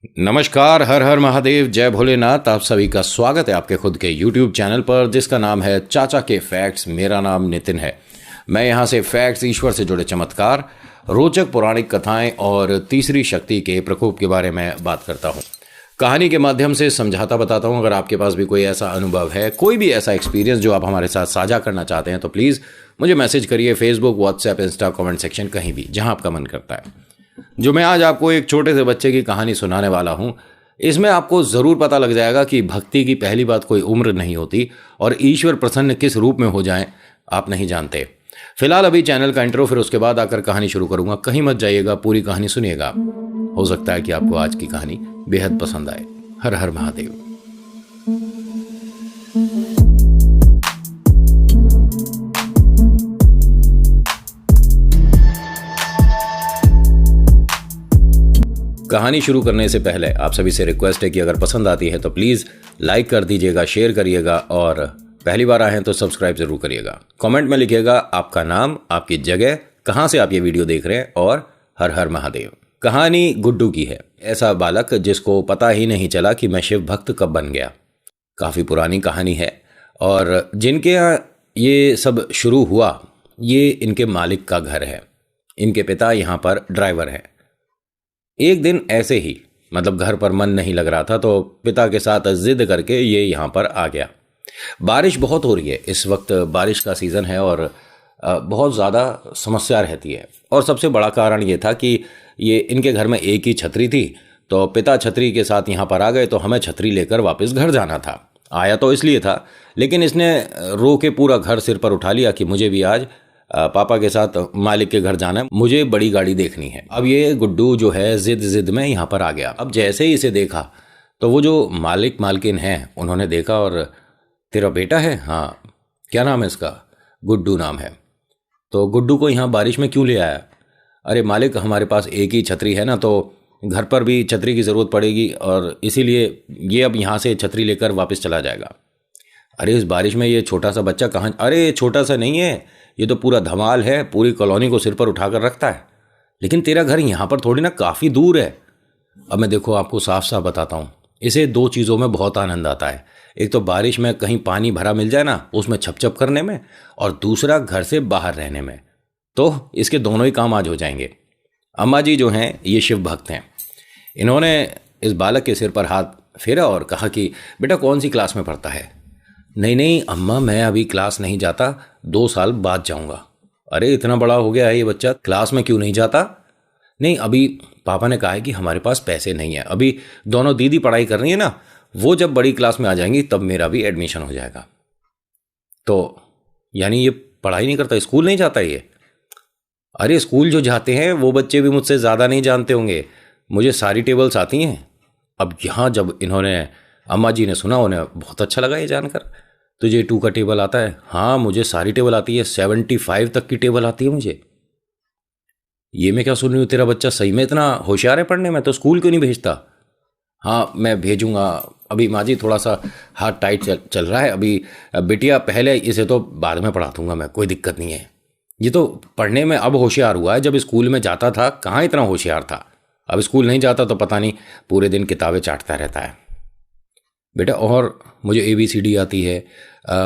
नमस्कार, हर हर महादेव, जय भोलेनाथ। आप सभी का स्वागत है आपके खुद के YouTube चैनल पर जिसका नाम है चाचा के फैक्ट्स। मेरा नाम नितिन है। मैं यहाँ से फैक्ट्स, ईश्वर से जुड़े चमत्कार, रोचक पौराणिक कथाएं और तीसरी शक्ति के प्रकोप के बारे में बात करता हूँ। कहानी के माध्यम से समझाता बताता हूँ। अगर आपके पास भी कोई ऐसा अनुभव है, कोई भी ऐसा एक्सपीरियंस जो आप हमारे साथ साझा करना चाहते हैं तो प्लीज़ मुझे मैसेज करिए। Facebook, WhatsApp, Insta, comment section, कहीं भी जहाँ आपका मन करता है। जो मैं आज आपको एक छोटे से बच्चे की कहानी सुनाने वाला हूं, इसमें आपको ज़रूर पता लग जाएगा कि भक्ति की पहली बात कोई उम्र नहीं होती और ईश्वर प्रसन्न किस रूप में हो जाएं आप नहीं जानते। फिलहाल अभी चैनल का इंट्रो, फिर उसके बाद आकर कहानी शुरू करूंगा। कहीं मत जाइएगा, पूरी कहानी सुनिएगा। हो सकता है कि आपको आज की कहानी बेहद पसंद आए। हर हर महादेव। कहानी शुरू करने से पहले आप सभी से रिक्वेस्ट है कि अगर पसंद आती है तो प्लीज़ लाइक कर दीजिएगा, शेयर करिएगा और पहली बार आए हैं तो सब्सक्राइब जरूर करिएगा। कमेंट में लिखिएगा आपका नाम, आपकी जगह, कहाँ से आप ये वीडियो देख रहे हैं और हर हर महादेव। कहानी गुड्डू की है। ऐसा बालक जिसको पता ही नहीं चला कि मैं शिव भक्त कब बन गया। काफ़ी पुरानी कहानी है और जिनके यहाँ ये सब शुरू हुआ, ये इनके मालिक का घर है। इनके पिता यहाँ पर ड्राइवर हैं। एक दिन ऐसे ही, मतलब घर पर मन नहीं लग रहा था तो पिता के साथ जिद करके ये यहाँ पर आ गया। बारिश बहुत हो रही है इस वक्त, बारिश का सीज़न है और बहुत ज़्यादा समस्या रहती है। और सबसे बड़ा कारण ये था कि ये इनके घर में एक ही छतरी थी, तो पिता छतरी के साथ यहाँ पर आ गए तो हमें छतरी लेकर वापस घर जाना था। आया तो इसलिए था, लेकिन इसने रो के पूरा घर सिर पर उठा लिया कि मुझे भी आज पापा के साथ मालिक के घर जाना है, मुझे बड़ी गाड़ी देखनी है। अब ये गुड्डू जो है जिद जिद में यहाँ पर आ गया। अब जैसे ही इसे देखा तो वो जो मालिक मालकिन है उन्होंने देखा और तेरा बेटा है? हाँ। क्या नाम है इसका? गुड्डू नाम है। तो गुड्डू को यहाँ बारिश में क्यों ले आया? अरे मालिक, हमारे पास एक ही छतरी है ना, तो घर पर भी छतरी की ज़रूरत पड़ेगी और इसीलिए ये अब यहाँ से छतरी लेकर वापस चला जाएगा। अरे इस बारिश में ये छोटा सा बच्चा कहाँ? अरे छोटा सा नहीं है, ये तो पूरा धमाल है, पूरी कॉलोनी को सिर पर उठाकर रखता है। लेकिन तेरा घर यहाँ पर थोड़ी ना, काफ़ी दूर है। अब मैं देखो आपको साफ साफ बताता हूँ, इसे दो चीज़ों में बहुत आनंद आता है। एक तो बारिश में कहीं पानी भरा मिल जाए ना, उसमें छपछप करने में, और दूसरा घर से बाहर रहने में। तो इसके दोनों ही काम आज हो जाएंगे। अम्मा जी जो हैं ये शिव भक्त हैं। इन्होंने इस बालक के सिर पर हाथ फेरा और कहा कि बेटा कौन सी क्लास में पढ़ता है? नहीं नहीं अम्मा, मैं अभी क्लास नहीं जाता, 2 साल बाद जाऊंगा। अरे इतना बड़ा हो गया है ये बच्चा, क्लास में क्यों नहीं जाता? नहीं, अभी पापा ने कहा है कि हमारे पास पैसे नहीं है। अभी दोनों दीदी पढ़ाई कर रही है ना, वो जब बड़ी क्लास में आ जाएंगी तब मेरा भी एडमिशन हो जाएगा। तो यानी ये पढ़ाई नहीं करता, स्कूल नहीं जाता ये? अरे स्कूल जो जाते हैं वो बच्चे भी मुझसे ज़्यादा नहीं जानते होंगे, मुझे सारी टेबल्स आती हैं। अब यहाँ जब इन्होंने, अम्मा जी ने सुना, उन्हें बहुत अच्छा लगा ये जानकर। तुझे 2 का टेबल आता है? हाँ मुझे सारी टेबल आती है, 75 तक की टेबल आती है मुझे। ये मैं क्या सुन रही हूँ, तेरा बच्चा सही में इतना होशियार है पढ़ने में, तो स्कूल क्यों नहीं भेजता? हाँ मैं भेजूंगा, अभी माँ जी थोड़ा सा हाथ टाइट चल रहा है अभी। बिटिया पहले इसे तो बाद में पढ़ा दूंगा मैं, कोई दिक्कत नहीं है। ये तो पढ़ने में अब होशियार हुआ है, जब स्कूल में जाता था कहाँ इतना होशियार था। अब स्कूल नहीं जाता तो पता नहीं पूरे दिन किताबें चाटता रहता है। बेटा और मुझे ABCD आती है,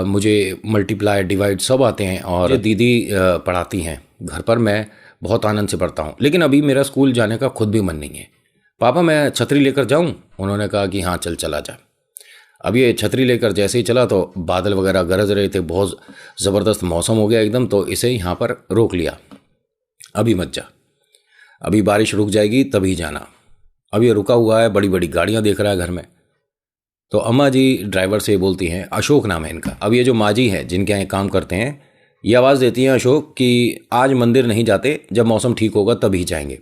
मुझे मल्टीप्लाई डिवाइड सब आते हैं, और दीदी पढ़ाती हैं घर पर, मैं बहुत आनंद से पढ़ता हूँ। लेकिन अभी मेरा स्कूल जाने का खुद भी मन नहीं है। पापा मैं छतरी लेकर जाऊँ? उन्होंने कहा कि हाँ चल चला जा। अब ये छतरी लेकर जैसे ही चला तो बादल वगैरह गरज रहे थे, बहुत ज़बरदस्त मौसम हो गया एकदम, तो इसे यहाँ पर रोक लिया। अभी मत जा, अभी बारिश रुक जाएगी तभी जाना। अब ये रुका हुआ है, बड़ी बड़ी गाड़ियाँ देख रहा है घर में। तो अम्मा जी ड्राइवर से बोलती हैं, अशोक नाम है इनका। अब ये जो माँ जी हैं जिनके यहाँ काम करते हैं, ये आवाज़ देती हैं अशोक कि आज मंदिर नहीं जाते, जब मौसम ठीक होगा तभी जाएंगे।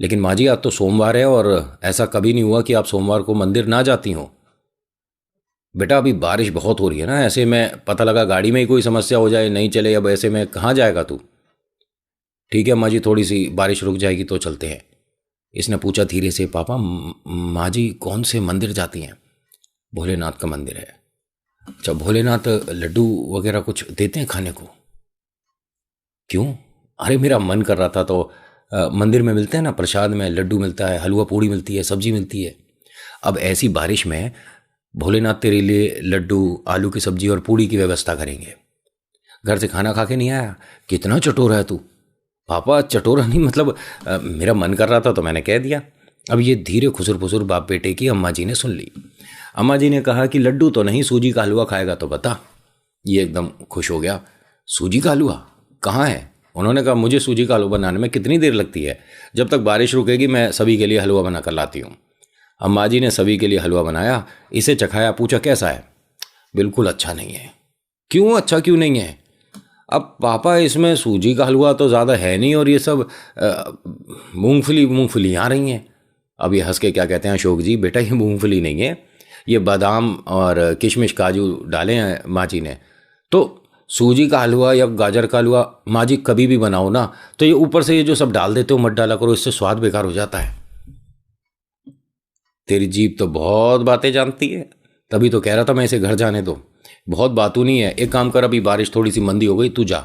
लेकिन माँ जी आज तो सोमवार है और ऐसा कभी नहीं हुआ कि आप सोमवार को मंदिर ना जाती हो। बेटा अभी बारिश बहुत हो रही है ना, ऐसे में पता लगा गाड़ी में ही कोई समस्या हो जाए, नहीं चले, अब ऐसे में कहाँ जाएगा तू? ठीक है अम्मा जी, थोड़ी सी बारिश रुक जाएगी तो चलते हैं। इसने पूछा धीरे से, पापा माँ जी कौन से मंदिर जाती हैं? भोलेनाथ का मंदिर है। अच्छा, भोलेनाथ लड्डू वगैरह कुछ देते हैं खाने को? क्यों? अरे मेरा मन कर रहा था तो मंदिर में मिलते हैं ना, प्रसाद में लड्डू मिलता है, हलवा पूड़ी मिलती है, सब्जी मिलती है। अब ऐसी बारिश में भोलेनाथ तेरे लिए लड्डू, आलू की सब्जी और पूड़ी की व्यवस्था करेंगे। घर से खाना खा के नहीं आया, कितना चटोरा है तू। पापा चटोरा नहीं, मतलब मेरा मन कर रहा था तो मैंने कह दिया। अब ये धीरे खुसुर फुसुर बाप बेटे की अम्मा जी ने सुन ली। अम्मा जी ने कहा कि लड्डू तो नहीं, सूजी का हलवा खाएगा तो बता। ये एकदम खुश हो गया, सूजी का हलवा कहाँ है? उन्होंने कहा मुझे सूजी का हलवा बनाने में कितनी देर लगती है, जब तक बारिश रुकेगी मैं सभी के लिए हलवा बना कर लाती हूँ। अम्मा जी ने सभी के लिए हलवा बनाया, इसे चखाया, पूछा कैसा है? बिल्कुल अच्छा नहीं है। क्यों अच्छा क्यों नहीं है? अब पापा इसमें सूजी का हलवा तो ज़्यादा है नहीं और ये सब मूंगफली आ रही हैं। अब ये हंस के क्या कहते हैं अशोक जी, बेटा ये मूंगफली नहीं है, ये बादाम और किशमिश काजू डाले हैं माँ जी ने। तो सूजी का हलवा या गाजर का हलवा माँ जी कभी भी बनाओ ना तो ये ऊपर से ये जो सब डाल देते हो मत डाला करो, इससे स्वाद बेकार हो जाता है। तेरी जीभ तो बहुत बातें जानती है, तभी तो कह रहा था मैं इसे घर जाने दो, बहुत बातू नहीं है। एक काम कर, अभी बारिश थोड़ी सी मंदी हो गई, तू जा।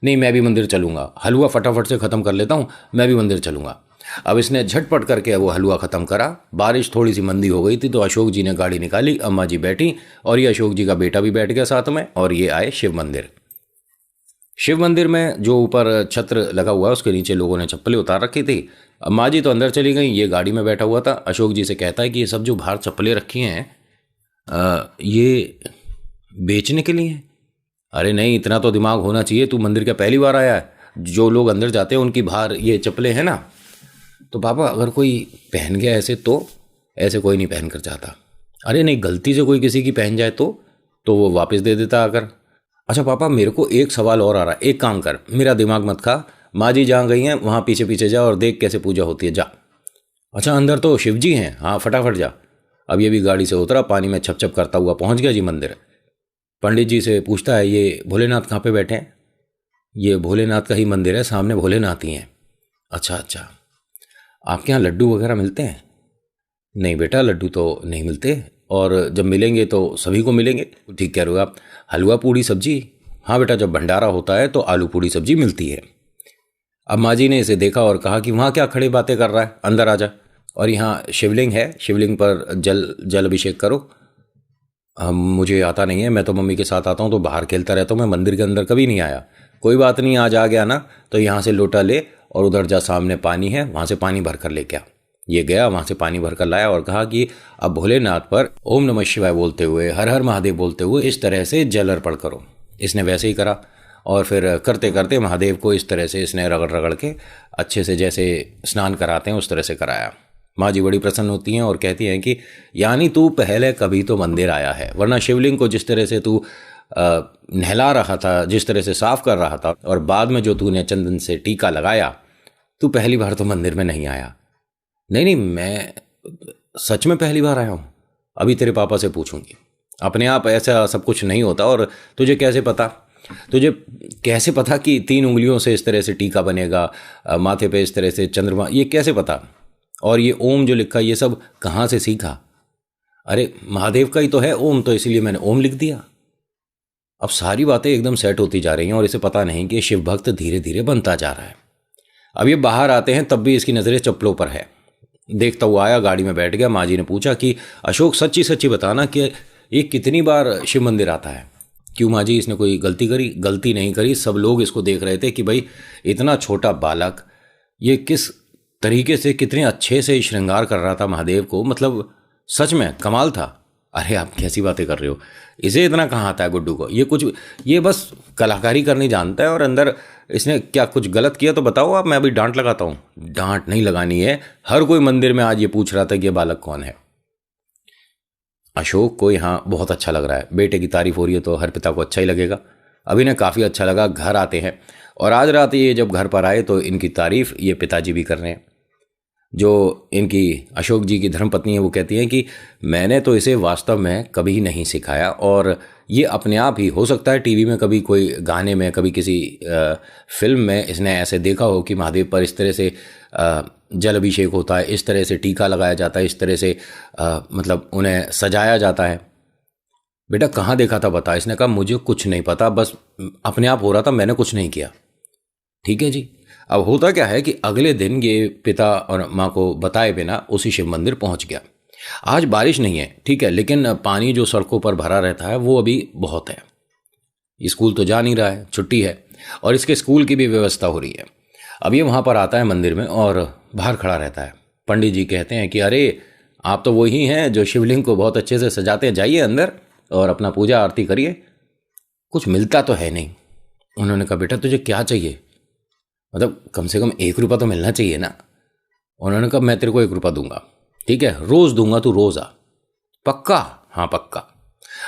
नहीं मैं भी मंदिर चलूंगा, हलवा फटाफट से ख़त्म कर लेता हूँ, मैं भी मंदिर चलूंगा। अब इसने झटपट करके वो हलवा ख़त्म करा। बारिश थोड़ी सी मंदी हो गई थी तो अशोक जी ने गाड़ी निकाली, अम्मा जी बैठी और ये अशोक जी का बेटा भी बैठ गया साथ में, और ये आए शिव मंदिर। शिव मंदिर में जो ऊपर छत्र लगा हुआ है उसके नीचे लोगों ने चप्पलें उतार रखी थी। अम्मा जी तो अंदर चली गई, ये गाड़ी में बैठा हुआ था। अशोक जी से कहता है कि ये सब जो बाहर चप्पलें रखी हैं ये बेचने के लिए है? अरे नहीं, इतना तो दिमाग होना चाहिए, तू मंदिर का पहली बार आया है, जो लोग अंदर जाते हैं उनकी बाहर ये चप्पलें हैं ना। तो पापा अगर कोई पहन गया ऐसे तो ऐसे कोई नहीं पहन कर जाता। अरे नहीं, गलती से कोई किसी की पहन जाए तो वो वापस दे देता आकर। अच्छा पापा मेरे को एक सवाल और आ रहा है, एक काम कर, मेरा दिमाग मत खा, माँ जी जहाँ गई हैं वहाँ पीछे पीछे जा और देख कैसे पूजा होती है, जा। अच्छा अंदर तो शिव जी हैं, हाँ फटाफट जा। अब ये भी गाड़ी से उतरा, पानी में छप छप करता हुआ पहुँच गया जी मंदिर। पंडित जी से पूछता है ये भोलेनाथ कहाँ पे बैठे हैं? ये भोलेनाथ का ही मंदिर है, सामने भोलेनाथ ही हैं। अच्छा, आपके यहाँ लड्डू वगैरह मिलते हैं? नहीं बेटा लड्डू तो नहीं मिलते, और जब मिलेंगे तो सभी को मिलेंगे। ठीक कह रहे हो आप, हलवा पूड़ी सब्जी? हाँ बेटा जब भंडारा होता है तो आलू पूड़ी सब्जी मिलती है। अब माँ जी ने इसे देखा और कहा कि वहाँ क्या खड़े बातें कर रहा है, अंदर आ जा, और यहाँ शिवलिंग है, शिवलिंग पर जल अभिषेक करो। मुझे आता नहीं है, मैं तो मम्मी के साथ आता हूँ तो बाहर खेलता रहता हूँ, मैं मंदिर के अंदर कभी नहीं आया। कोई बात नहीं, आज आ गया ना तो यहाँ से लोटा ले और उधर जा, सामने पानी है, वहाँ से पानी भर कर लेके आ। ये गया, वहाँ से पानी भर कर लाया और कहा कि अब भोलेनाथ पर ओम नमः शिवाय बोलते हुए, हर हर महादेव बोलते हुए इस तरह से जल अर्पण करो। इसने वैसे ही करा और फिर करते करते महादेव को इस तरह से इसने रगड़ रगड़ के अच्छे से जैसे स्नान कराते हैं उस तरह से कराया। माँ जी बड़ी प्रसन्न होती हैं और कहती हैं कि यानी तू पहले कभी तो मंदिर आया है, वरना शिवलिंग को जिस तरह से तू नहला रहा था, जिस तरह से साफ कर रहा था, और बाद में जो तूने चंदन से टीका लगाया, तू पहली बार तो मंदिर में नहीं आया। नहीं मैं सच में पहली बार आया हूँ, अभी तेरे पापा से पूछूंगी। अपने आप ऐसा सब कुछ नहीं होता, और तुझे कैसे पता कि 3 उंगलियों से इस तरह से टीका बनेगा, माथे पे इस तरह से चंद्रमा, ये कैसे पता? और ये ओम जो लिखा ये सब कहाँ से सीखा? अरे महादेव का ही तो है ओम, तो इसीलिए मैंने ओम लिख दिया। अब सारी बातें एकदम सेट होती जा रही हैं और इसे पता नहीं कि शिव भक्त धीरे धीरे बनता जा रहा है। अब ये बाहर आते हैं तब भी इसकी नज़रें चप्पलों पर है। देखता हुआ आया, गाड़ी में बैठ गया। माँ जी ने पूछा कि अशोक सच्ची सच्ची बताना कि ये कितनी बार शिव मंदिर आता है? क्यों माँ जी, इसने कोई गलती करी? गलती नहीं करी, सब लोग इसको देख रहे थे कि भाई इतना छोटा बालक ये किस तरीके से कितने अच्छे से श्रृंगार कर रहा था महादेव को, मतलब सच में कमाल था। अरे आप कैसी बातें कर रहे हो, इसे इतना कहाँ आता है गुड्डू को, ये बस कलाकारी करनी जानता है, और अंदर इसने क्या कुछ गलत किया तो बताओ आप, मैं अभी डांट लगाता हूँ। डांट नहीं लगानी है, हर कोई मंदिर में आज ये पूछ रहा था कि ये बालक कौन है। अशोक को यहाँ बहुत अच्छा लग रहा है, बेटे की तारीफ हो रही है तो हर पिता को अच्छा ही लगेगा। अभी ने काफ़ी अच्छा लगा। घर आते हैं और आज रात ये जब घर पर आए तो इनकी तारीफ ये पिताजी भी कर रहे हैं। जो इनकी अशोक जी की धर्मपत्नी है वो कहती हैं कि मैंने तो इसे वास्तव में कभी नहीं सिखाया, और ये अपने आप ही, हो सकता है टीवी में कभी कोई गाने में, कभी किसी फिल्म में इसने ऐसे देखा हो कि महादेव पर इस तरह से जल अभिषेक होता है, इस तरह से टीका लगाया जाता है, इस तरह से मतलब उन्हें सजाया जाता है। बेटा कहाँ देखा था बता? इसने कहा मुझे कुछ नहीं पता, बस अपने आप हो रहा था, मैंने कुछ नहीं किया। ठीक है जी। अब होता क्या है कि अगले दिन ये पिता और माँ को बताए बिना उसी शिव मंदिर पहुँच गया। आज बारिश नहीं है, ठीक है, लेकिन पानी जो सड़कों पर भरा रहता है वो अभी बहुत है। स्कूल तो जा नहीं रहा है, छुट्टी है, और इसके स्कूल की भी व्यवस्था हो रही है। अब ये वहाँ पर आता है मंदिर में और बाहर खड़ा रहता है। पंडित जी कहते हैं कि अरे आप तो वही हैं जो शिवलिंग को बहुत अच्छे से सजाते हैं, जाइए अंदर और अपना पूजा आरती करिए। कुछ मिलता तो है नहीं। उन्होंने कहा बेटा तुझे क्या चाहिए, मतलब कम से कम 1 रुपया तो मिलना चाहिए ना। उन्होंने कहा मैं तेरे को 1 रुपया दूंगा, ठीक है, रोज़ दूंगा, तू रोज़ आ। पक्का? हाँ पक्का।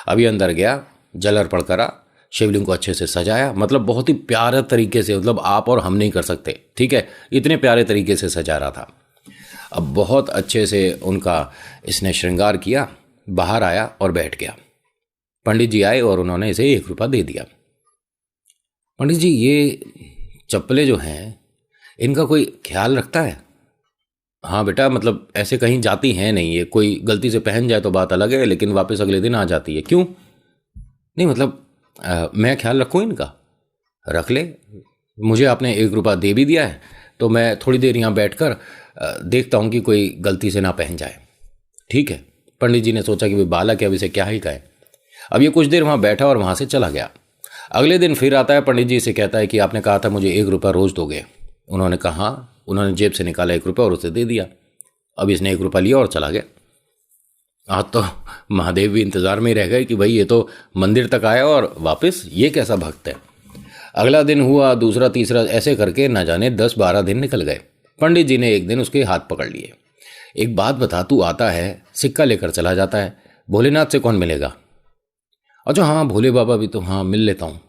अभी अंदर गया, जल अर्पण करा, शिवलिंग को अच्छे से सजाया, मतलब बहुत ही प्यारे तरीके से, मतलब आप और हम नहीं कर सकते, ठीक है, इतने प्यारे तरीके से सजा रहा था। अब बहुत अच्छे से उनका इसने श्रृंगार किया, बाहर आया और बैठ गया। पंडित जी आए और उन्होंने इसे 1 रुपया दे दिया। पंडित जी ये चप्पलें जो हैं इनका कोई ख्याल रखता है? हाँ बेटा, मतलब ऐसे कहीं जाती हैं नहीं, ये कोई गलती से पहन जाए तो बात अलग है, लेकिन वापस अगले दिन आ जाती है। क्यों? नहीं मतलब मैं ख्याल रखूँ इनका? रख ले, मुझे आपने 1 रुपया दे भी दिया है तो मैं थोड़ी देर यहाँ बैठकर देखता हूँ कि कोई गलती से ना पहन जाए, ठीक है। पंडित जी ने सोचा कि भाई बालक है, अब इसे क्या ही कहें। अब ये कुछ देर वहाँ बैठा और वहाँ से चला गया। अगले दिन फिर आता है, पंडित जी से कहता है कि आपने कहा था मुझे 1 रुपया रोज़ दोगे। उन्होंने कहा हाँ। उन्होंने जेब से निकाला 1 रुपया और उसे दे दिया। अब इसने 1 रुपया लिया और चला गया। आज तो महादेव भी इंतज़ार में ही रह गए कि भाई ये तो मंदिर तक आया और वापस, ये कैसा भक्त है। अगला दिन हुआ, दूसरा, तीसरा, ऐसे करके न जाने 10-12 दिन निकल गए। पंडित जी ने एक दिन उसके हाथ पकड़ लिए। एक बात बता, तू आता है, सिक्का लेकर चला जाता है, भोलेनाथ से कौन मिलेगा? अच्छा हाँ, भोले बाबा भी तो, हाँ मिल लेता हूँ।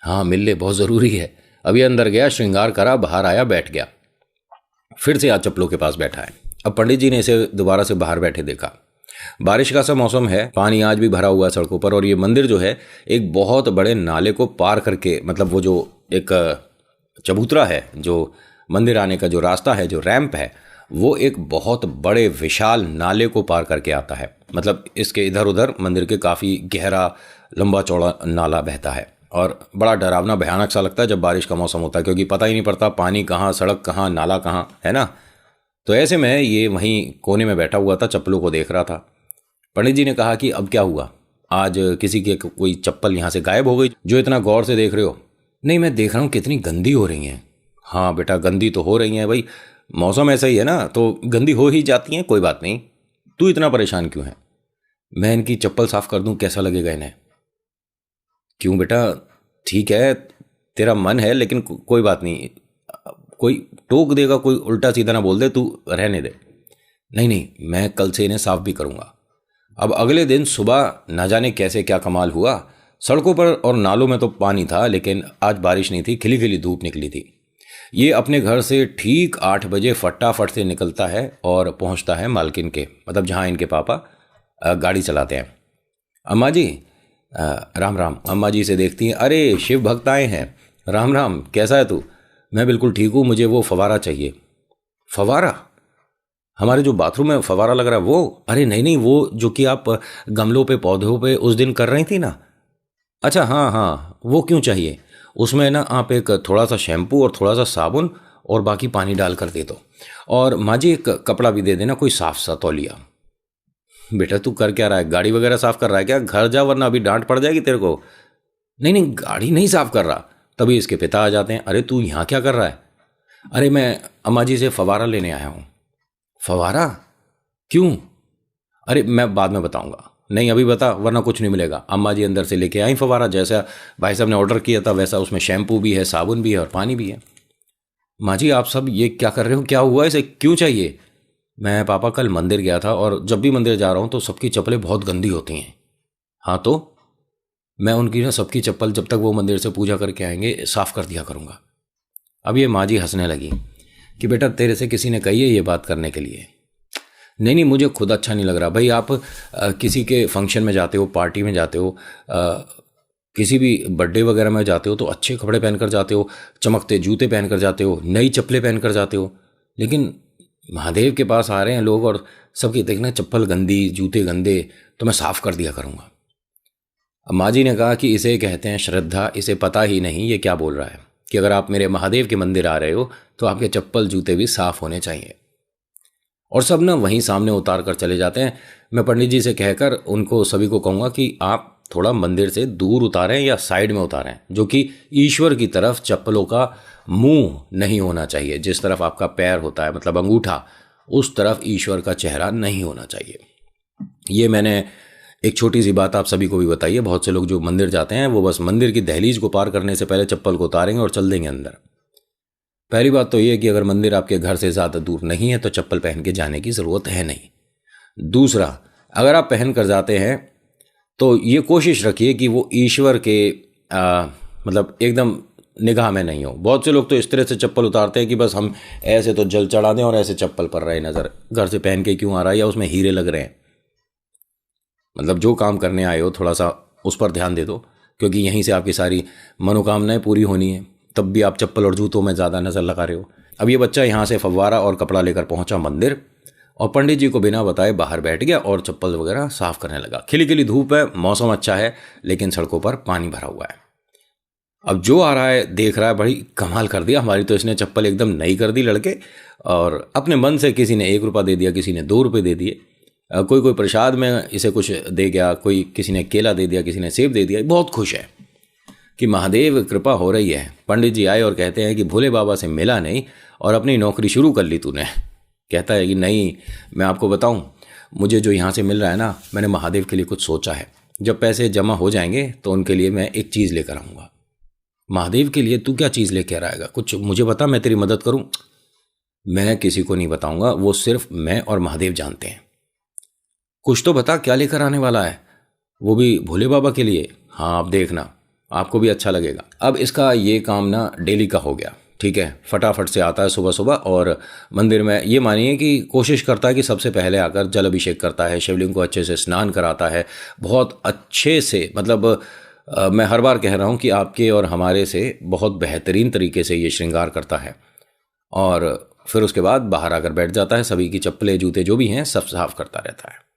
हाँ मिल ले, बहुत ज़रूरी है। अभी अंदर गया, श्रृंगार करा, बाहर आया, बैठ गया। फिर से आज चप्पलों के पास बैठा है। अब पंडित जी ने इसे दोबारा से बाहर बैठे देखा। बारिश का सा मौसम है, पानी आज भी भरा हुआ है सड़कों पर, और ये मंदिर जो है एक बहुत बड़े नाले को पार करके, मतलब वो जो एक चबूतरा है, जो मंदिर आने का जो रास्ता है, जो रैंप है, वो एक बहुत बड़े विशाल नाले को पार करके आता है। मतलब इसके इधर उधर मंदिर के काफ़ी गहरा लंबा चौड़ा नाला बहता है और बड़ा डरावना भयानक सा लगता है जब बारिश का मौसम होता है, क्योंकि पता ही नहीं पड़ता पानी कहाँ, सड़क कहाँ, नाला कहाँ, है ना। तो ऐसे में ये वहीं कोने में बैठा हुआ था, चप्पलों को देख रहा था। पंडित जी ने कहा कि अब क्या हुआ, आज किसी की कोई चप्पल यहाँ से गायब हो गई जो इतना गौर से देख रहे हो? नहीं, मैं देख रहा हूँ कितनी गंदी हो रही हैं। हाँ बेटा, गंदी तो हो रही हैं भाई, मौसम ऐसा ही है ना, तो गंदी हो ही जाती हैं, कोई बात नहीं, तू इतना परेशान क्यों है? मैं इनकी चप्पल साफ कर दूं, कैसा लगेगा इन्हें? क्यों बेटा, ठीक है तेरा मन है, लेकिन कोई बात नहीं, कोई टोक देगा, कोई उल्टा सीधा ना बोल दे, तू रहने दे। नहीं नहीं, मैं कल से इन्हें साफ भी करूँगा। अब अगले दिन सुबह न जाने कैसे क्या कमाल हुआ, सड़कों पर और नालों में तो पानी था, लेकिन आज बारिश नहीं थी, खिली खिली धूप निकली थी। ये अपने घर से ठीक 8 बजे फटाफट से निकलता है और पहुंचता है मालकिन के, मतलब जहां इनके पापा गाड़ी चलाते हैं। अम्मा जी, राम राम। अम्मा जी से देखती हैं, अरे शिव भक्त आए हैं, राम राम, कैसा है तू? मैं बिल्कुल ठीक हूँ, मुझे वो फवारा चाहिए। फवारा? हमारे जो बाथरूम में फवारा लग रहा है वो? अरे नहीं नहीं, वो जो कि आप गमलों पे पौधों पे उस दिन कर रही थी ना। अच्छा हाँ हाँ, वो क्यों चाहिए? उसमें ना आप एक थोड़ा सा शैम्पू और थोड़ा सा साबुन और बाकी पानी डाल कर दे दो, और माँ जी एक कपड़ा भी दे देना, कोई साफ सा तौलिया। बेटा तू कर क्या रहा है, गाड़ी वगैरह साफ कर रहा है क्या? घर जा वरना अभी डांट पड़ जाएगी तेरे को। नहीं नहीं, गाड़ी नहीं साफ कर रहा। तभी इसके पिता आ जाते हैं, अरे तू यहाँ क्या कर रहा है? अरे मैं अम्मा जी से फवारा लेने आया हूँ। फवारा? क्यों? अरे मैं बाद में बताऊंगा। नहीं अभी बता, वरना कुछ नहीं मिलेगा। अम्मा जी अंदर से लेके आई फवारा, जैसा भाई साहब ने ऑर्डर किया था वैसा, उसमें शैम्पू भी है, साबुन भी है और पानी भी है। माँ जी आप सब ये क्या कर रहे हो, क्या हुआ, इसे क्यों चाहिए? मैं पापा कल मंदिर गया था और जब भी मंदिर जा रहा हूँ तो सबकी चप्पलें बहुत गंदी होती हैं। हाँ तो मैं उनकी ना सबकी चप्पल जब तक वो मंदिर से पूजा करके आएंगे साफ़ कर दिया करूँगा। अब ये माँ जी हंसने लगी कि बेटा तेरे से किसी ने कही है ये बात करने के लिए? नहीं नहीं, मुझे खुद अच्छा नहीं लग रहा। भाई आप किसी के फंक्शन में जाते हो, पार्टी में जाते हो, किसी भी बर्थडे वगैरह में जाते हो तो अच्छे कपड़े पहनकर जाते हो, चमकते जूते पहनकर जाते हो, नई चप्पलें पहनकर जाते हो, लेकिन महादेव के पास आ रहे हैं लोग और सबकी देखना चप्पल गंदी, जूते गंदे, तो मैं साफ़ कर दिया करूँगा। अब माँ जी ने कहा कि इसे कहते हैं श्रद्धा, इसे पता ही नहीं ये क्या बोल रहा है। कि अगर आप मेरे महादेव के मंदिर आ रहे हो तो आपके चप्पल जूते भी साफ होने चाहिए। और सब ना वहीं सामने उतार कर चले जाते हैं। मैं पंडित जी से कहकर उनको सभी को कहूँगा कि आप थोड़ा मंदिर से दूर उतारें या साइड में उतारें, जो कि ईश्वर की तरफ चप्पलों का मुंह नहीं होना चाहिए। जिस तरफ आपका पैर होता है, मतलब अंगूठा, उस तरफ ईश्वर का चेहरा नहीं होना चाहिए। ये मैंने एक छोटी सी बात आप सभी को भी बताई है। बहुत से लोग जो मंदिर जाते हैं वो बस मंदिर की दहलीज को पार करने से पहले चप्पल को उतारेंगे और चल देंगे अंदर। पहली बात तो ये है कि अगर मंदिर आपके घर से ज़्यादा दूर नहीं है तो चप्पल पहन के जाने की ज़रूरत है नहीं। दूसरा, अगर आप पहन कर जाते हैं तो ये कोशिश रखिए कि वो ईश्वर के मतलब एकदम निगाह में नहीं हो। बहुत से लोग तो इस तरह से चप्पल उतारते हैं कि बस हम ऐसे तो जल चढ़ा दें और ऐसे चप्पल पर रहे नज़र, घर से पहन के क्यों आ रहा है या उसमें हीरे लग रहे हैं। मतलब जो काम करने आए हो थोड़ा सा उस पर ध्यान दे दो, क्योंकि यहीं से आपकी सारी मनोकामनाएं पूरी होनी है। तब भी आप चप्पल और जूतों में ज़्यादा नज़र लगा रहे हो। अब ये बच्चा यहाँ से फव्वारा और कपड़ा लेकर पहुँचा मंदिर और पंडित जी को बिना बताए बाहर बैठ गया और चप्पल वगैरह साफ करने लगा। खिली खिली धूप है, मौसम अच्छा है, लेकिन सड़कों पर पानी भरा हुआ है। अब जो आ रहा है देख रहा है, बड़ी कमाल कर दिया, हमारी तो इसने चप्पल एकदम नई कर दी लड़के। और अपने मन से किसी ने 1 रुपया दे दिया, किसी ने 2 रुपये दे दिए, कोई प्रसाद में इसे कुछ दे गया, कोई किसी ने केला दे दिया, किसी ने सेब दे दिया। बहुत खुश है कि महादेव कृपा हो रही है। पंडित जी आए और कहते हैं कि भोले बाबा से मिला नहीं और अपनी नौकरी शुरू कर ली तूने। कहता है कि नहीं, मैं आपको बताऊं, मुझे जो यहाँ से मिल रहा है ना, मैंने महादेव के लिए कुछ सोचा है। जब पैसे जमा हो जाएंगे तो उनके लिए मैं एक चीज़ लेकर आऊँगा। महादेव के लिए तू क्या चीज़ लेकर आएगा? कुछ मुझे बता, मैं तेरी मदद करूँ। मैं किसी को नहीं बताऊँगा, वो सिर्फ मैं और महादेव जानते हैं। कुछ तो बता, क्या लेकर आने वाला है? वो भी भोले बाबा के लिए। हाँ, आप देखना, आपको भी अच्छा लगेगा। अब इसका ये काम ना डेली का हो गया, ठीक है। फटाफट से आता है सुबह सुबह और मंदिर में ये मानिए कि कोशिश करता है कि सबसे पहले आकर जल अभिषेक करता है, शिवलिंग को अच्छे से स्नान कराता है, बहुत अच्छे से। मतलब मैं हर बार कह रहा हूँ कि आपके और हमारे से बहुत बेहतरीन तरीके से ये श्रृंगार करता है। और फिर उसके बाद बाहर आकर बैठ जाता है, सभी की चप्पलें जूते जो भी हैं सब साफ करता रहता है।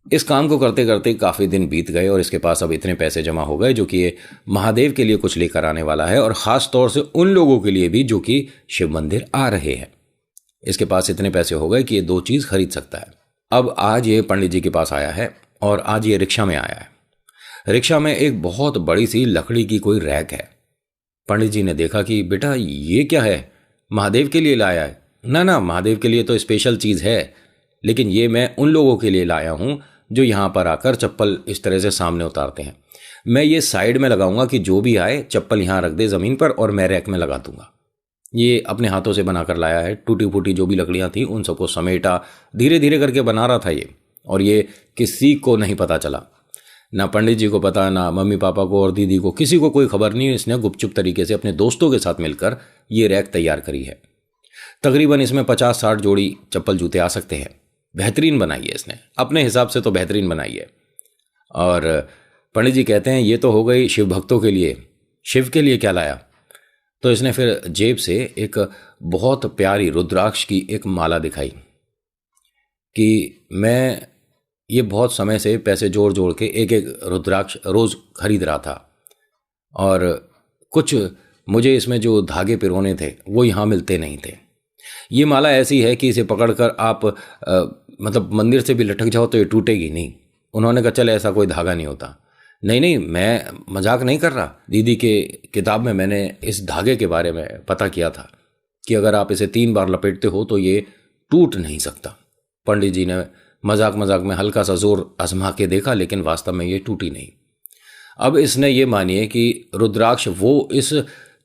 इस काम को करते करते काफ़ी दिन बीत गए और इसके पास अब इतने पैसे जमा हो गए जो कि ये महादेव के लिए कुछ लेकर आने वाला है, और ख़ास तौर से उन लोगों के लिए भी जो कि शिव मंदिर आ रहे हैं। इसके पास इतने पैसे हो गए कि ये 2 चीज़ खरीद सकता है। अब आज ये पंडित जी के पास आया है और आज ये रिक्शा में आया है। रिक्शा में एक बहुत बड़ी सी लकड़ी की कोई रैक है। पंडित जी ने देखा कि बेटा ये क्या है, महादेव के लिए लाया है? ना ना, महादेव के लिए तो स्पेशल चीज़ है, लेकिन ये मैं उन लोगों के लिए लाया हूँ जो यहाँ पर आकर चप्पल इस तरह से सामने उतारते हैं। मैं ये साइड में लगाऊंगा कि जो भी आए चप्पल यहाँ रख दे ज़मीन पर और मैं रैक में लगा दूंगा। ये अपने हाथों से बनाकर लाया है। टूटी फूटी जो भी लकड़ियाँ थी उन सबको समेटा, धीरे धीरे करके बना रहा था ये, और ये किसी को नहीं पता चला, ना पंडित जी को पता, ना मम्मी पापा को और दीदी को, किसी को कोई खबर नहीं। इसने गुपचुप तरीके से अपने दोस्तों के साथ मिलकर ये रैक तैयार करी है। तकरीबन इसमें 50-60 जोड़ी चप्पल जूते आ सकते हैं। बेहतरीन बनाई है इसने, अपने हिसाब से तो बेहतरीन बनाई है। और पंडित जी कहते हैं ये तो हो गई शिव भक्तों के लिए, शिव के लिए क्या लाया? तो इसने फिर जेब से एक बहुत प्यारी रुद्राक्ष की एक माला दिखाई कि मैं ये बहुत समय से पैसे जोड़ जोड़ के एक एक रुद्राक्ष रोज़ खरीद रहा था, और कुछ मुझे इसमें जो धागे पिरोने थे वो यहाँ मिलते नहीं थे। ये माला ऐसी है कि इसे पकड़कर आप मतलब मंदिर से भी लटक जाओ तो ये टूटेगी नहीं। उन्होंने कहा चल ऐसा कोई धागा नहीं होता। नहीं नहीं, मैं मजाक नहीं कर रहा। दीदी के किताब में मैंने इस धागे के बारे में पता किया था कि अगर आप इसे 3 बार लपेटते हो तो ये टूट नहीं सकता। पंडित जी ने मजाक मजाक में हल्का सा जोर आजमा के देखा, लेकिन वास्तव में ये टूटी नहीं। अब इसने ये मानिए कि रुद्राक्ष वो इस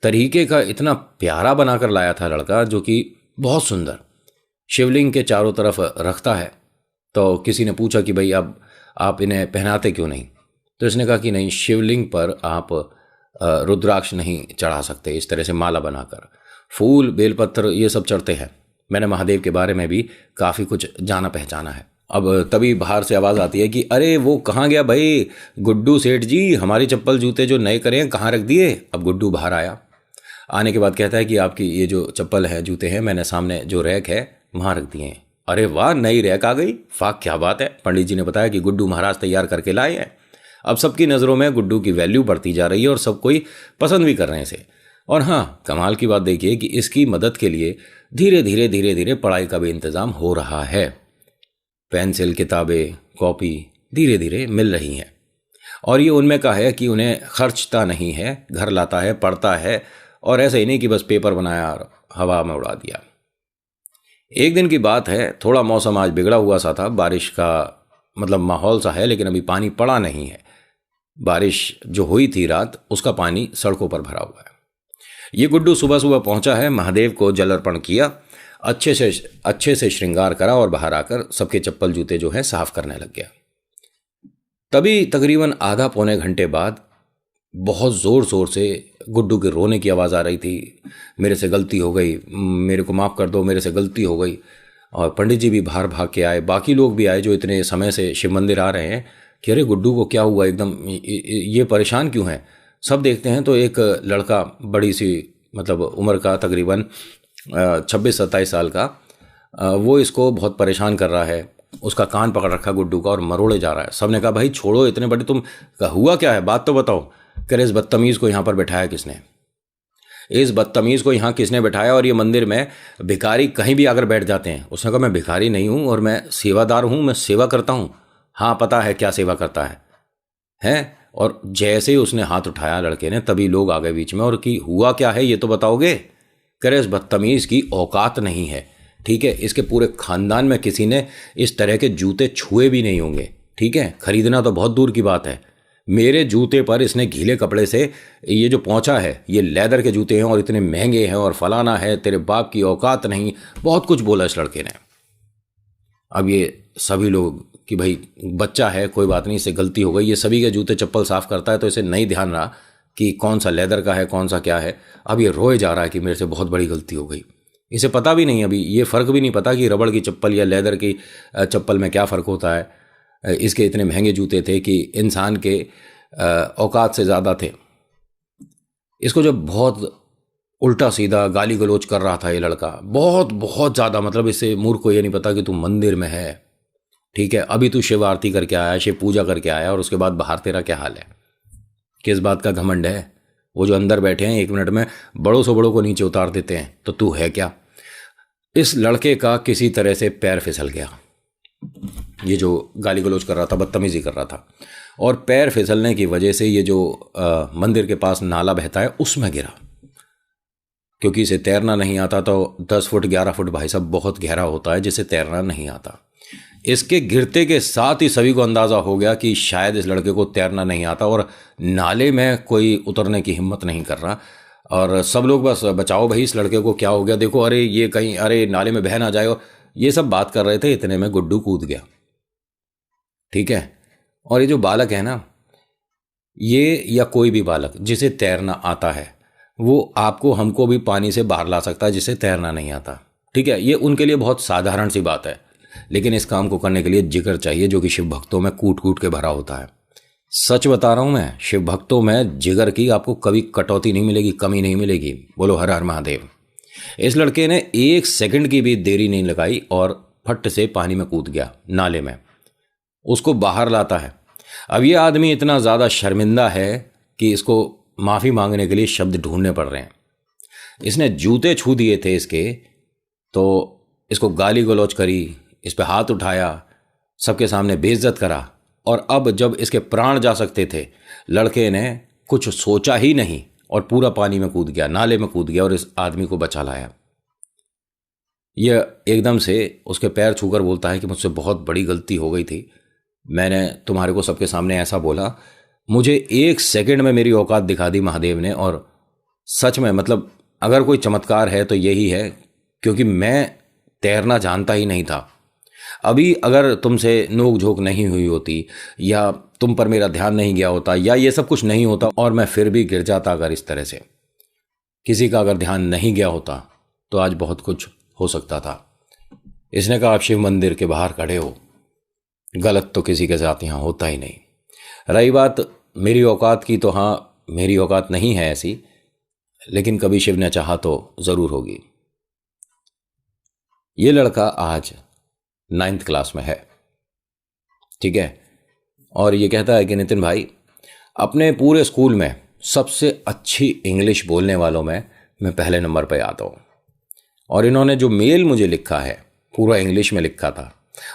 तरीके का इतना प्यारा बनाकर लाया था लड़का, जो कि बहुत सुंदर शिवलिंग के चारों तरफ रखता है। तो किसी ने पूछा कि भाई अब आप इन्हें पहनाते क्यों नहीं? तो इसने कहा कि नहीं, शिवलिंग पर आप रुद्राक्ष नहीं चढ़ा सकते इस तरह से माला बनाकर। फूल बेलपत्र ये सब चढ़ते हैं। मैंने महादेव के बारे में भी काफ़ी कुछ जाना पहचाना है। अब तभी बाहर से आवाज़ आती है कि अरे वो कहाँ गया भाई गुड्डू सेठ जी, हमारी चप्पल जूते जो नए करे हैं कहाँ रख दिए? अब गुड्डू बाहर आया। आने के बाद कहता है कि आपकी ये जो चप्पल है जूते हैं मैंने सामने जो रैक है वहाँ रख दिए हैं। अरे वाह, नई रैक आ गई, फाक क्या बात है। पंडित जी ने बताया कि गुड्डू महाराज तैयार करके लाए हैं। अब सबकी नज़रों में गुड्डू की वैल्यू बढ़ती जा रही है और सब कोई पसंद भी कर रहे हैं इसे। और हाँ, कमाल की बात देखिए कि इसकी मदद के लिए धीरे धीरे पढ़ाई का भी इंतज़ाम हो रहा है। पेंसिल, किताबें, कॉपी धीरे धीरे मिल रही हैं और ये उनमें का है कि उन्हें खर्चता नहीं है, घर लाता है, पढ़ता है और ऐसा ही नहीं कि बस पेपर बनाया और हवा में उड़ा दिया। एक दिन की बात है, थोड़ा मौसम आज बिगड़ा हुआ सा था, बारिश का मतलब माहौल सा है, लेकिन अभी पानी पड़ा नहीं है। बारिश जो हुई थी रात, उसका पानी सड़कों पर भरा हुआ है। ये गुड्डू सुबह सुबह पहुंचा है, महादेव को जल अर्पण किया, अच्छे से श्रृंगार करा और बाहर आकर सबके चप्पल जूते जो है साफ करने लग गया। तभी तकरीबन आधा पौने घंटे बाद बहुत ज़ोर ज़ोर से गुड्डू के रोने की आवाज़ आ रही थी। मेरे से गलती हो गई, मेरे को माफ़ कर दो, मेरे से गलती हो गई। और पंडित जी भी बाहर भाग के आए, बाकी लोग भी आए जो इतने समय से शिव मंदिर आ रहे हैं कि अरे गुड्डू को क्या हुआ, एकदम ये परेशान क्यों है। सब देखते हैं तो एक लड़का बड़ी सी मतलब उम्र का, तकरीबन 26-27 साल का, वो इसको बहुत परेशान कर रहा है। उसका कान पकड़ रखा गुड्डू का और मरोड़े जा रहा है। सबने कहा भाई छोड़ो, इतने बड़े तुम, हुआ क्या है, बात तो बताओ। कह रहे इस बदतमीज़ को यहाँ पर बैठाया किसने, इस बदतमीज़ को यहाँ किसने बैठाया, और ये मंदिर में भिखारी कहीं भी आकर बैठ जाते हैं। उसने कहा मैं भिखारी नहीं हूँ और मैं सेवादार हूँ, मैं सेवा करता हूँ। हाँ पता है क्या सेवा करता है हैं। और जैसे ही उसने हाथ उठाया लड़के ने, तभी लोग आ गए बीच में और कि हुआ क्या है ये तो बताओगे। कह रहे इस बदतमीज़ की औकात नहीं है, ठीक है, इसके पूरे खानदान में किसी ने इस तरह के जूते छुए भी नहीं होंगे, ठीक है, खरीदना तो बहुत दूर की बात है। मेरे जूते पर इसने गीले कपड़े से ये जो पहुंचा है, ये लेदर के जूते हैं और इतने महंगे हैं और फलाना है, तेरे बाप की औकात नहीं, बहुत कुछ बोला इस लड़के ने। अब ये सभी लोग कि भाई बच्चा है, कोई बात नहीं, इससे गलती हो गई, ये सभी के जूते चप्पल साफ करता है तो इसे नहीं ध्यान रहा कि कौन सा लेदर का है कौन सा क्या है। अब ये रोए जा रहा है कि मेरे से बहुत बड़ी गलती हो गई। इसे पता भी नहीं, अभी ये फ़र्क भी नहीं पता कि रबड़ की चप्पल या लेदर की चप्पल में क्या फ़र्क होता है। इसके इतने महंगे जूते थे कि इंसान के औकात से ज़्यादा थे। इसको जब बहुत उल्टा सीधा गाली गलौज कर रहा था ये लड़का, बहुत बहुत ज़्यादा, मतलब इससे मूर्ख को ये नहीं पता कि तू मंदिर में है, ठीक है, अभी तू शिव आरती करके आया, शिव पूजा करके आया और उसके बाद बाहर तेरा क्या हाल है, किस बात का घमंड है। वो जो अंदर बैठे हैं 1 मिनट में बड़ों से बड़ों को नीचे उतार देते हैं, तो तू है क्या। इस लड़के का किसी तरह से पैर फिसल गया, ये जो गाली गलौज कर रहा था, बदतमीजी कर रहा था, और पैर फिसलने की वजह से ये जो मंदिर के पास नाला बहता है उसमें गिरा। क्योंकि इसे तैरना नहीं आता, तो 10 फुट 11 फुट भाई साहब बहुत गहरा होता है जिसे तैरना नहीं आता। इसके गिरते के साथ ही सभी को अंदाज़ा हो गया कि शायद इस लड़के को तैरना नहीं आता और नाले में कोई उतरने की हिम्मत नहीं कर रहा। और सब लोग बस बचाओ भाई, इस लड़के को क्या हो गया, देखो, अरे ये कहीं, अरे नाले में बह ना जाए, और ये सब बात कर रहे थे। इतने में गुड्डू कूद गया, ठीक है। और ये जो बालक है ना, ये या कोई भी बालक जिसे तैरना आता है, वो आपको हमको भी पानी से बाहर ला सकता है जिसे तैरना नहीं आता, ठीक है। ये उनके लिए बहुत साधारण सी बात है, लेकिन इस काम को करने के लिए जिगर चाहिए जो कि शिव भक्तों में कूट कूट के भरा होता है। सच बता रहा हूं मैं, शिव भक्तों में जिगर की आपको कभी कटौती नहीं मिलेगी, कमी नहीं मिलेगी। बोलो हर हर महादेव। इस लड़के ने 1 सेकंड की भी देरी नहीं लगाई और फट से पानी में कूद गया, नाले में। उसको बाहर लाता है। अब ये आदमी इतना ज़्यादा शर्मिंदा है कि इसको माफ़ी मांगने के लिए शब्द ढूंढने पड़ रहे हैं। इसने जूते छू दिए थे इसके, तो इसको गाली गलौज करी, इस पे हाथ उठाया, सबके सामने बेइज्जत करा, और अब जब इसके प्राण जा सकते थे, लड़के ने कुछ सोचा ही नहीं और पूरा पानी में कूद गया, नाले में कूद गया और इस आदमी को बचा लाया। यह एकदम से उसके पैर छूकर बोलता है कि मुझसे बहुत बड़ी गलती हो गई थी, मैंने तुम्हारे को सबके सामने ऐसा बोला, मुझे 1 सेकंड में मेरी औकात दिखा दी महादेव ने। और सच में मतलब अगर कोई चमत्कार है तो यही है, क्योंकि मैं तैरना जानता ही नहीं था। अभी अगर तुमसे नोक झोंक नहीं हुई होती, या तुम पर मेरा ध्यान नहीं गया होता, या ये सब कुछ नहीं होता और मैं फिर भी गिर जाता, अगर इस तरह से किसी का अगर ध्यान नहीं गया होता, तो आज बहुत कुछ हो सकता था। इसने कहा आप शिव मंदिर के बाहर खड़े हो, गलत तो किसी के साथ यहाँ होता ही नहीं। रही बात मेरी औकात की, तो हाँ मेरी औकात नहीं है ऐसी, लेकिन कभी शिव ने चाहा तो ज़रूर होगी। ये लड़का आज 9th क्लास में है, ठीक है, और ये कहता है कि नितिन भाई, अपने पूरे स्कूल में सबसे अच्छी इंग्लिश बोलने वालों में मैं पहले नंबर पर आता हूँ। और इन्होंने जो मेल मुझे लिखा है पूरा इंग्लिश में लिखा था,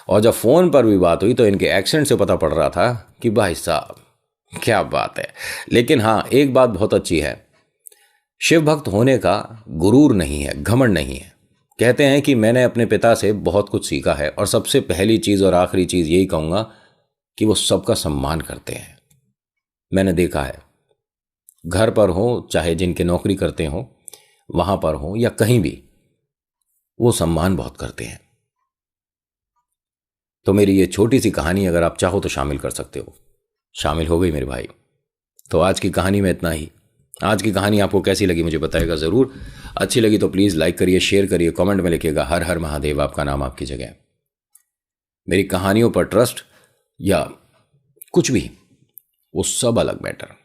और जब फ़ोन पर भी बात हुई तो इनके एक्सेंट से पता पड़ रहा था कि भाई साहब क्या बात है। लेकिन हाँ, एक बात बहुत अच्छी है, शिव भक्त होने का गुरूर नहीं है, घमंड नहीं है। कहते हैं कि मैंने अपने पिता से बहुत कुछ सीखा है, और सबसे पहली चीज़ और आखिरी चीज़ यही कहूँगा कि वो सबका सम्मान करते हैं। मैंने देखा है, घर पर हो चाहे जिनके नौकरी करते हो वहाँ पर हो या कहीं भी, वो सम्मान बहुत करते हैं। तो मेरी ये छोटी सी कहानी अगर आप चाहो तो शामिल कर सकते हो। शामिल हो गई मेरे भाई। तो आज की कहानी में इतना ही। आज की कहानी आपको कैसी लगी मुझे बताइएगा ज़रूर। अच्छी लगी तो प्लीज़ लाइक करिए, शेयर करिए, कमेंट में लिखिएगा हर हर महादेव, आपका नाम आपकी जगह। मेरी कहानियों पर ट्रस्ट या कुछ भी, वो सब अलग मैटर।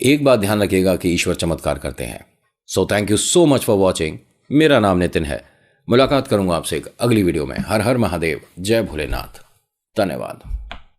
एक बात ध्यान रखिएगा कि ईश्वर चमत्कार करते हैं। So thank you so much for watching. मेरा नाम नितिन है। मुलाकात करूंगा आपसे एक अगली वीडियो में। हर हर महादेव, जय भोलेनाथ। धन्यवाद।